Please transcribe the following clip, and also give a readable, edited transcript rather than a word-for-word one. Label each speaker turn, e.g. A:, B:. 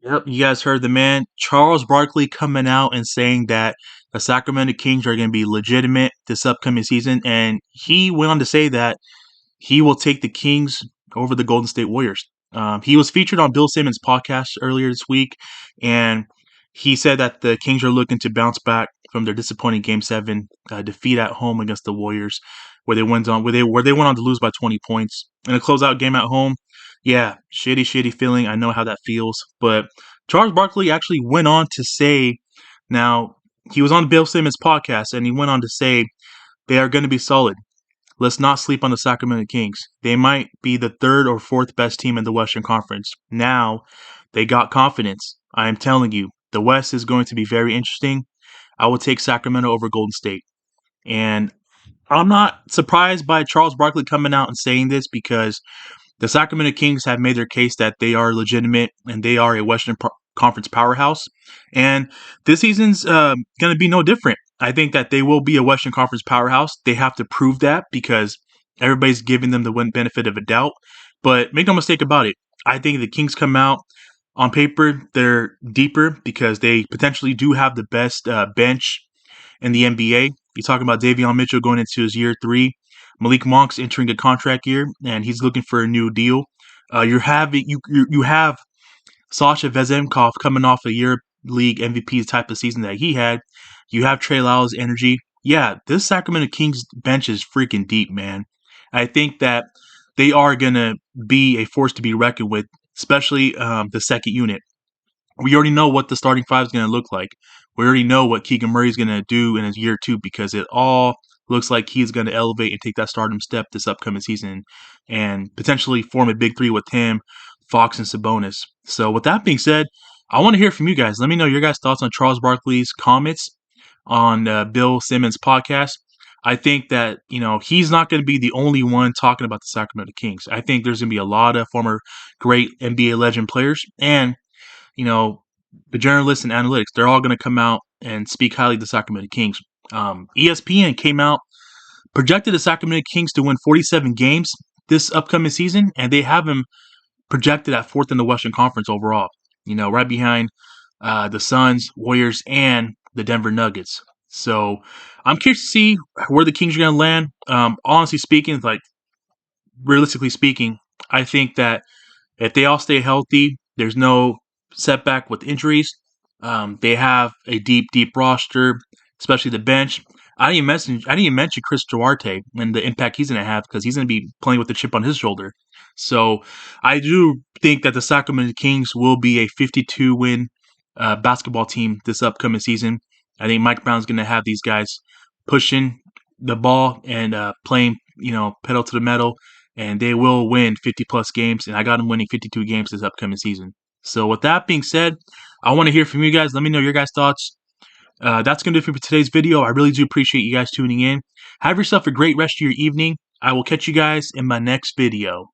A: Yep, you guys heard the man, Charles Barkley, coming out and saying that the Sacramento Kings are going to be legitimate this upcoming season. And he went on to say that he will take the Kings over the Golden State Warriors. He was featured on Bill Simmons' podcast earlier this week, and he said that the Kings are looking to bounce back from their disappointing Game 7 defeat at home against the Warriors, where they went on to lose by 20 points in a closeout game at home. Yeah, shitty feeling. I know how that feels. But Charles Barkley actually went on to say, now, he was on Bill Simmons' podcast, and he went on to say they are going to be solid. Let's not sleep on the Sacramento Kings. They might be the third or fourth best team in the Western Conference. Now, they got confidence. I am telling you, the West is going to be very interesting. I will take Sacramento over Golden State. And I'm not surprised by Charles Barkley coming out and saying this because the Sacramento Kings have made their case that they are legitimate and they are a Conference powerhouse. And this season's going to be no different. I think that they will be a Western Conference powerhouse. They have to prove that because everybody's giving them the benefit of a doubt. But make no mistake about it. I think the Kings come out on paper, they're deeper because they potentially do have the best bench in the NBA. You're talking about Davion Mitchell going into his year 3. Malik Monk's entering a contract year, and he's looking for a new deal. You have Sasha Vezenkov coming off a year league MVP type of season that he had. You have Trey Lyles' energy. Yeah, this Sacramento Kings bench is freaking deep, man. I think that they are going to be a force to be reckoned with, especially the second unit. We already know what the starting five is going to look like. We already know what Keegan Murray is going to do in his year 2 because it all looks like he's going to elevate and take that stardom step this upcoming season and potentially form a big three with him, Fox, and Sabonis. So with that being said, I want to hear from you guys. Let me know your guys' thoughts on Charles Barkley's comments on Bill Simmons' podcast. I think that, he's not going to be the only one talking about the Sacramento Kings. I think there's going to be a lot of former great NBA legend players and you know, the journalists and analytics, they're all going to come out and speak highly of the Sacramento Kings. ESPN came out, projected the Sacramento Kings to win 47 games this upcoming season, and they have them projected at 4th in the Western Conference overall. Right behind the Suns, Warriors, and the Denver Nuggets. So I'm curious to see where the Kings are going to land. Honestly speaking, realistically speaking, I think that if they all stay healthy, there's no setback with injuries. They have a deep roster, especially the bench. I didn't even mention Chris Duarte and the impact he's going to have because he's going to be playing with the chip on his shoulder. So I do think that the Sacramento Kings will be a 52-win basketball team this upcoming season. I think Mike Brown's going to have these guys pushing the ball and playing, pedal to the metal, and they will win 50-plus games, and I got them winning 52 games this upcoming season. So with that being said, I want to hear from you guys. Let me know your guys' thoughts. That's going to do it for today's video. I really do appreciate you guys tuning in. Have yourself a great rest of your evening. I will catch you guys in my next video.